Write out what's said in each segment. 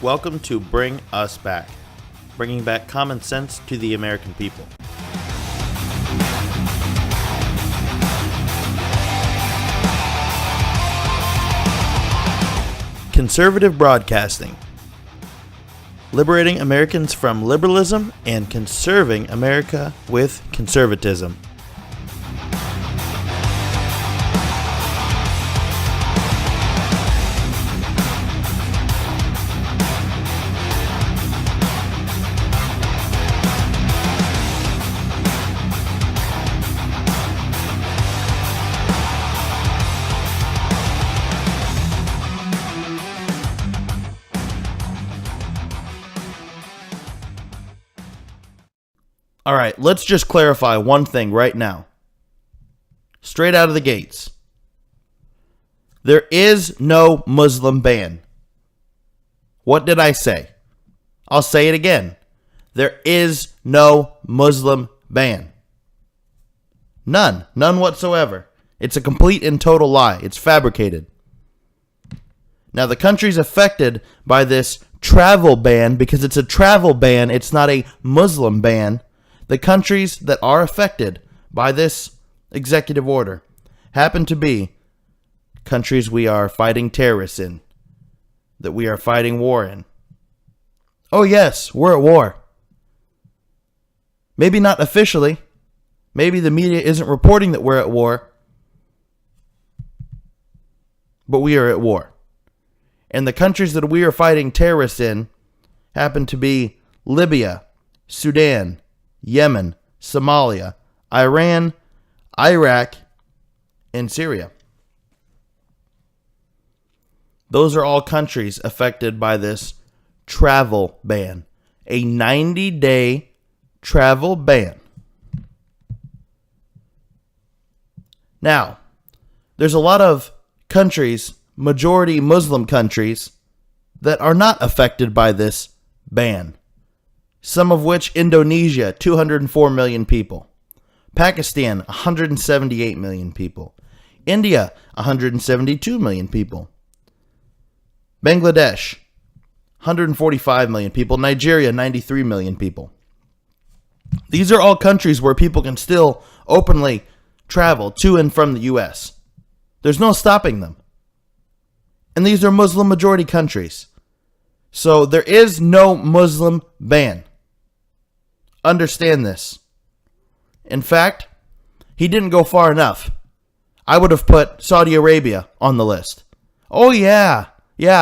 Welcome to Bring Us Back, bringing back common sense to the American people. Conservative broadcasting, liberating Americans from liberalism and conserving America with conservatism. All right, let's just clarify one thing right now. Straight out of the gates. There is no Muslim ban. What did I say? I'll say it again. There is no Muslim ban. None whatsoever. It's a complete and total lie. It's fabricated. Now, the countries affected by this travel ban, because it's a travel ban, it's not a Muslim ban. The countries that are affected by this executive order happen to be countries we are fighting terrorists in, that we are fighting war in. Oh yes, we're at war. Maybe not officially. Maybe the media isn't reporting that we're at war. But we are at war. And the countries that we are fighting terrorists in happen to be Libya, Sudan, Yemen, Somalia, Iran, Iraq, and Syria. Those are all countries affected by this travel ban. A 90-day travel ban. Now, there's a lot of countries, majority Muslim countries, that are not affected by this ban. Some of which: Indonesia, 204 million people. Pakistan, 178 million people. India, 172 million people. Bangladesh, 145 million people. Nigeria, 93 million people. These are all countries where people can still openly travel to and from the U.S. There's no stopping them. And these are Muslim majority countries. So there is no Muslim ban. Understand this. In fact, he didn't go far enough. I would have put Saudi Arabia on the list. Oh yeah,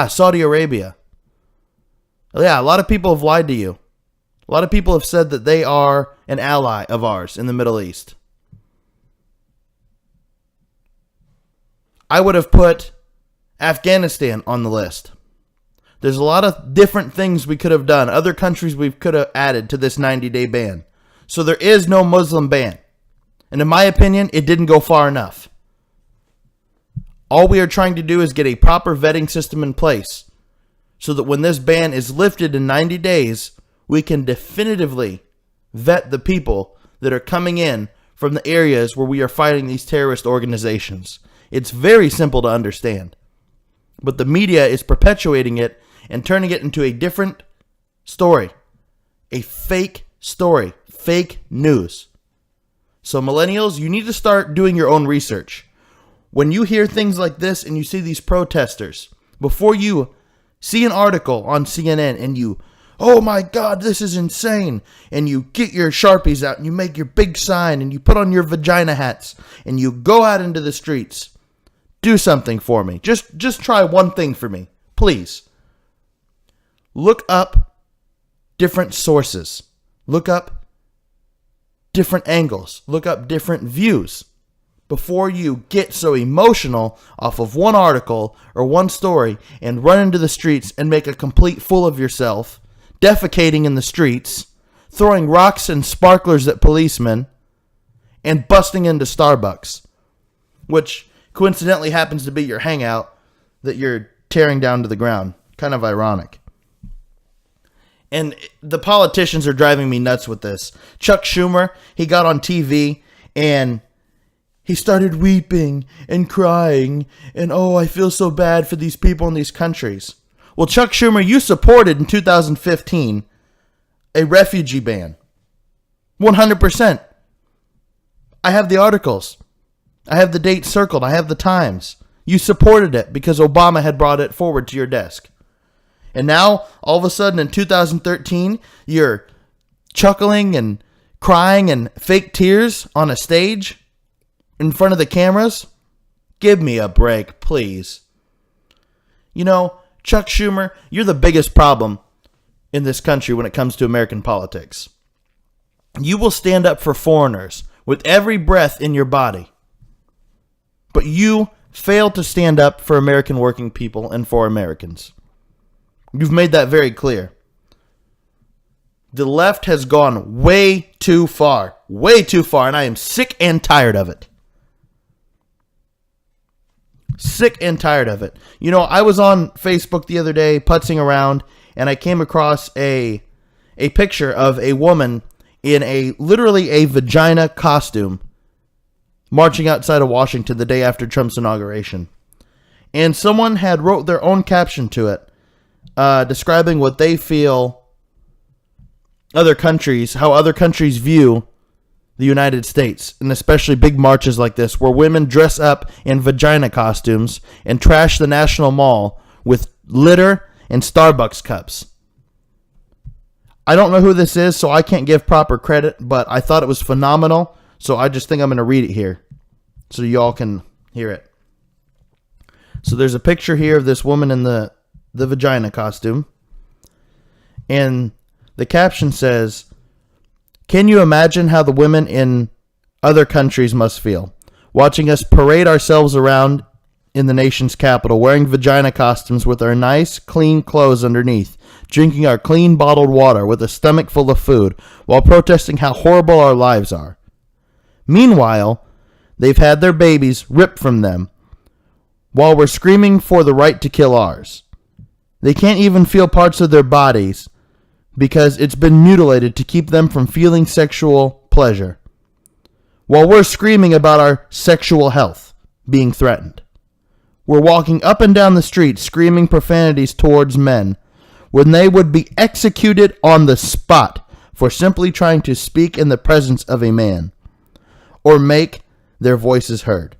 Saudi Arabia. Yeah, a lot of people have lied to you. A lot of people have said that they are an ally of ours in the Middle East. I would have put Afghanistan on the list. There's a lot of different things we could have done, other countries we could have added to this 90-day ban. So there is no Muslim ban. And in my opinion, it didn't go far enough. All we are trying to do is get a proper vetting system in place so that when this ban is lifted in 90 days, we can definitively vet the people that are coming in from the areas where we are fighting these terrorist organizations. It's very simple to understand. But the media is perpetuating it and turning it into a different story. A fake story. Fake news. So millennials, you need to start doing your own research. When you hear things like this and you see these protesters, before you see an article on CNN and you, oh my God, this is insane, and you get your Sharpies out and you make your big sign and you put on your vagina hats and you go out into the streets, do something for me. Just try one thing for me, please. Look up different sources. Look up different angles. Look up different views before you get so emotional off of one article or one story and run into the streets and make a complete fool of yourself, defecating in the streets, throwing rocks and sparklers at policemen, and busting into Starbucks, which coincidentally happens to be your hangout that you're tearing down to the ground. Kind of ironic. And the politicians are driving me nuts with this. Chuck Schumer, he got on TV and he started weeping and crying and, oh, I feel so bad for these people in these countries. Well, Chuck Schumer, you supported in 2015 a refugee ban. 100%. I have the articles. I have the date circled. I have the times. You supported it because Obama had brought it forward to your desk. And now, all of a sudden in 2013, you're chuckling and crying and fake tears on a stage in front of the cameras? Give me a break, please. You know, Chuck Schumer, you're the biggest problem in this country when it comes to American politics. You will stand up for foreigners with every breath in your body. But you fail to stand up for American working people and for Americans. You've made that very clear. The left has gone way too far, and I am sick and tired of it. Sick and tired of it. You know, I was on Facebook the other day putzing around, and I came across a picture of a woman in literally a vagina costume marching outside of Washington the day after Trump's inauguration. And someone had wrote their own caption to it, describing what they feel how other countries view the United States, and especially big marches like this, where women dress up in vagina costumes and trash the National Mall with litter and Starbucks cups. I don't know who this is, so I can't give proper credit, but I thought it was phenomenal, so I just think I'm going to read it here so y'all can hear it. So there's a picture here of this woman in the vagina costume, and the caption says, "Can you imagine how the women in other countries must feel, watching us parade ourselves around in the nation's capital, wearing vagina costumes with our nice, clean clothes underneath, drinking our clean bottled water with a stomach full of food, while protesting how horrible our lives are. Meanwhile, they've had their babies ripped from them, while we're screaming for the right to kill ours. They can't even feel parts of their bodies, because it's been mutilated to keep them from feeling sexual pleasure, while we're screaming about our sexual health being threatened. We're walking up and down the street screaming profanities towards men when they would be executed on the spot for simply trying to speak in the presence of a man or make their voices heard.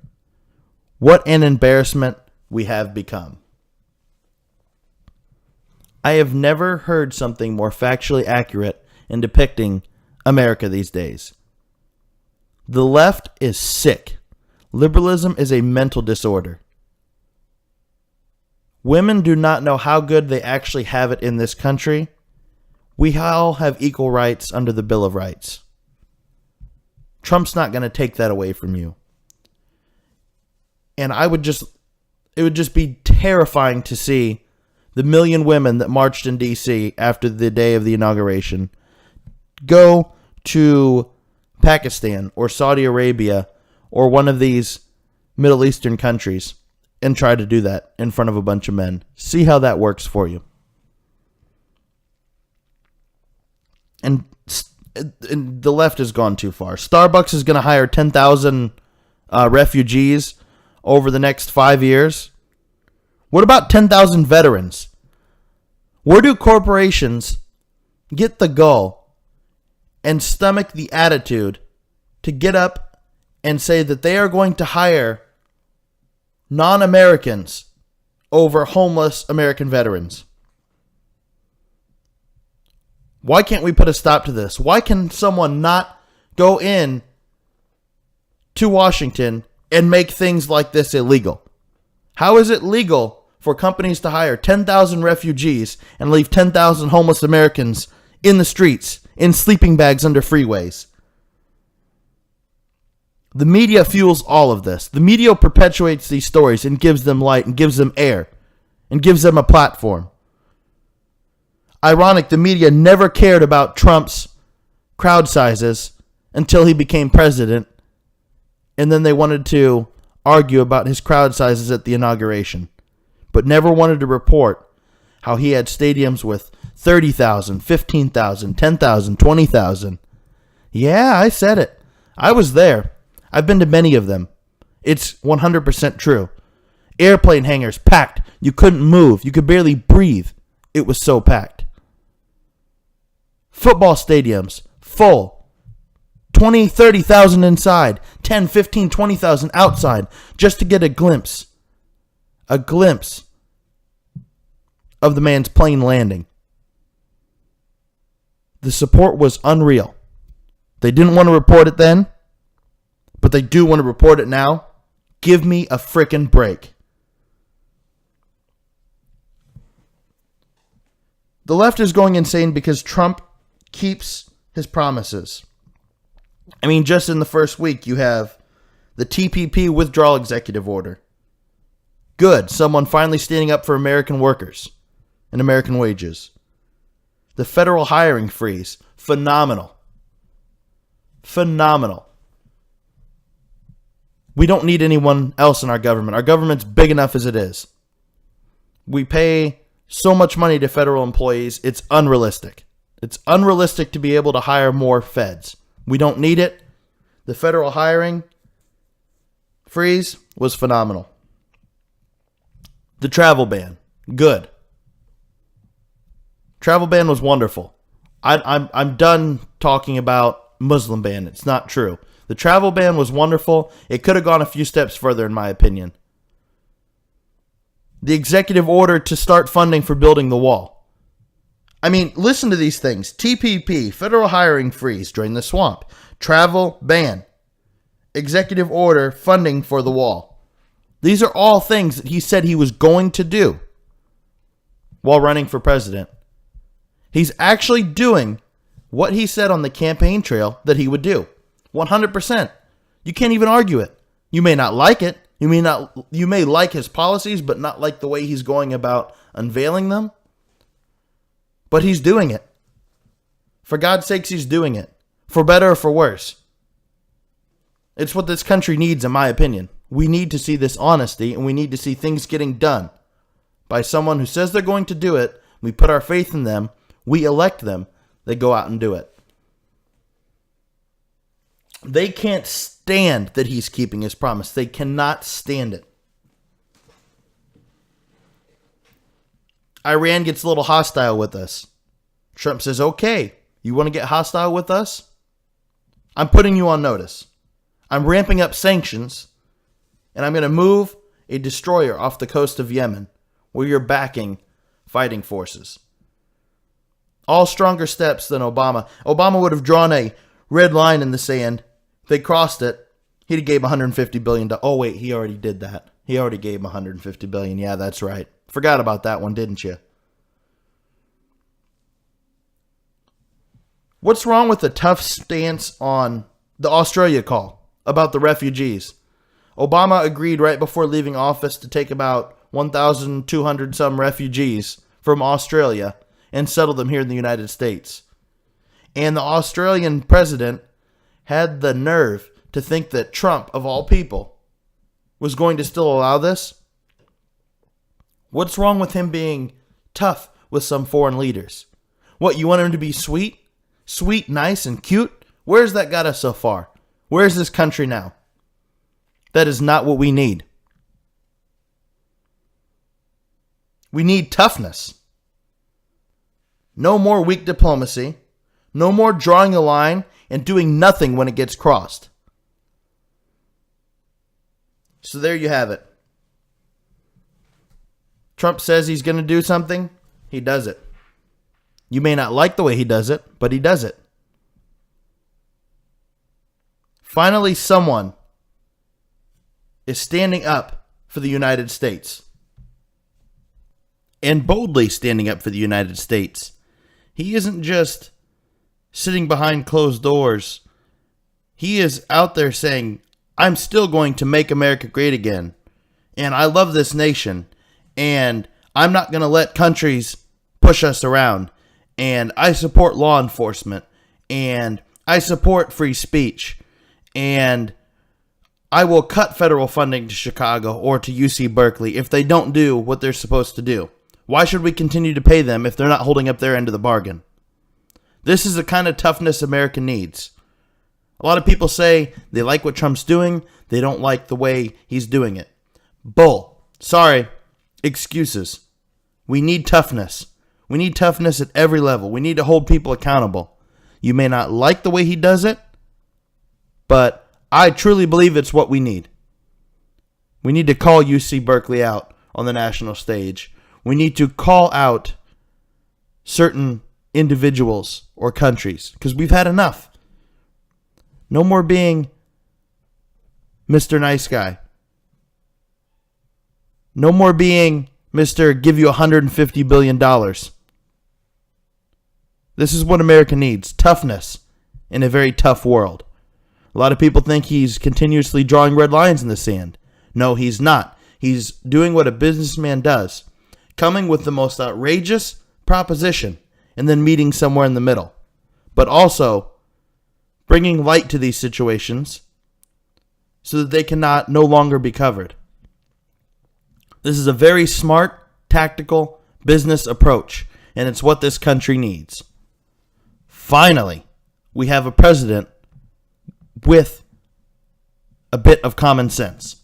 What an embarrassment we have become." I have never heard something more factually accurate in depicting America these days. The left is sick. Liberalism is a mental disorder. Women do not know how good they actually have it in this country. We all have equal rights under the Bill of Rights. Trump's not going to take that away from you. And it would just be terrifying to see the million women that marched in D.C. after the day of the inauguration go to Pakistan or Saudi Arabia or one of these Middle Eastern countries and try to do that in front of a bunch of men. See how that works for you. And the left has gone too far. Starbucks is going to hire 10,000 refugees over the next 5 years. What about 10,000 veterans? Where do corporations get the gall and stomach the attitude to get up and say that they are going to hire non-Americans over homeless American veterans? Why can't we put a stop to this? Why can someone not go in to Washington and make things like this illegal? How is it legal for companies to hire 10,000 refugees and leave 10,000 homeless Americans in the streets, in sleeping bags under freeways? The media fuels all of this. The media perpetuates these stories and gives them light and gives them air and gives them a platform. Ironic, the media never cared about Trump's crowd sizes until he became president, and then they wanted to argue about his crowd sizes at the inauguration, but never wanted to report how he had stadiums with 30,000, 15,000, 10,000, 20,000. Yeah, I said it. I was there. I've been to many of them. It's 100% true. Airplane hangars packed. You couldn't move. You could barely breathe. It was so packed. Football stadiums full. 20, 30,000 inside. 10, 15, 20,000 outside just to get a glimpse of the man's plane landing. The support was unreal. They didn't want to report it then, but they do want to report it now. Give me a frickin' break. The left is going insane because Trump keeps his promises. I mean, just in the first week, you have the TPP withdrawal executive order. Good. Someone finally standing up for American workers and American wages. The federal hiring freeze. Phenomenal. Phenomenal. We don't need anyone else in our government. Our government's big enough as it is. We pay so much money to federal employees, it's unrealistic. It's unrealistic to be able to hire more feds. We don't need it. The federal hiring freeze was phenomenal. The travel ban, good. Travel ban was wonderful. I'm done talking about Muslim ban. It's not true. The travel ban was wonderful. It could have gone a few steps further, in my opinion. The executive order to start funding for building the wall. I mean, listen to these things. TPP, federal hiring freeze, drain the swamp. Travel ban. Executive order, funding for the wall. These are all things that he said he was going to do while running for president. He's actually doing what he said on the campaign trail that he would do. 100%. You can't even argue it. You may not like it. You may like his policies, but not like the way he's going about unveiling them. But he's doing it. For God's sakes, he's doing it. For better or for worse. It's what this country needs, in my opinion. We need to see this honesty, and we need to see things getting done by someone who says they're going to do it. We put our faith in them. We elect them. They go out and do it. They can't stand that he's keeping his promise. They cannot stand it. Iran gets a little hostile with us. Trump says, okay, you want to get hostile with us? I'm putting you on notice. I'm ramping up sanctions, and I'm going to move a destroyer off the coast of Yemen, where you're backing fighting forces. All stronger steps than Obama. Obama would have drawn a red line in the sand. If they crossed it, he'd have gave $150 billion. Oh, wait, he already did that. He already gave him $150 billion. Yeah, that's right. Forgot about that one, didn't you? What's wrong with the tough stance on the Australia call about the refugees? Obama agreed right before leaving office to take about 1,200 some refugees from Australia and settle them here in the United States. And the Australian president had the nerve to think that Trump, of all people, was going to still allow this? What's wrong with him being tough with some foreign leaders? What, you want him to be sweet? Sweet, nice, and cute? Where's that got us so far? Where's this country now? That is not what we need. We need toughness. No more weak diplomacy. No more drawing a line and doing nothing when it gets crossed. So there you have it. Trump says he's going to do something. He does it. You may not like the way he does it, but he does it. Finally, someone is standing up for the United States. And boldly standing up for the United States. He isn't just sitting behind closed doors. He is out there saying, I'm still going to make America great again. And I love this nation. And I'm not going to let countries push us around. And I support law enforcement. And I support free speech. And I will cut federal funding to Chicago or to UC Berkeley if they don't do what they're supposed to do. Why should we continue to pay them if they're not holding up their end of the bargain? This is the kind of toughness America needs. A lot of people say they like what Trump's doing. They don't like the way he's doing it. Bull. Sorry, excuses. We need toughness. We need toughness at every level. We need to hold people accountable. You may not like the way he does it, but I truly believe it's what we need. We need to call UC Berkeley out on the national stage. We need to call out certain individuals or countries because we've had enough. No more being Mr. Nice Guy. No more being Mr. Give you $150 billion. This is what America needs. Toughness in a very tough world. A lot of people think he's continuously drawing red lines in the sand. No, he's not. He's doing what a businessman does. Coming with the most outrageous proposition and then meeting somewhere in the middle. But also bringing light to these situations so that they cannot no longer be covered. This is a very smart, tactical business approach, and it's what this country needs. Finally, we have a president with a bit of common sense.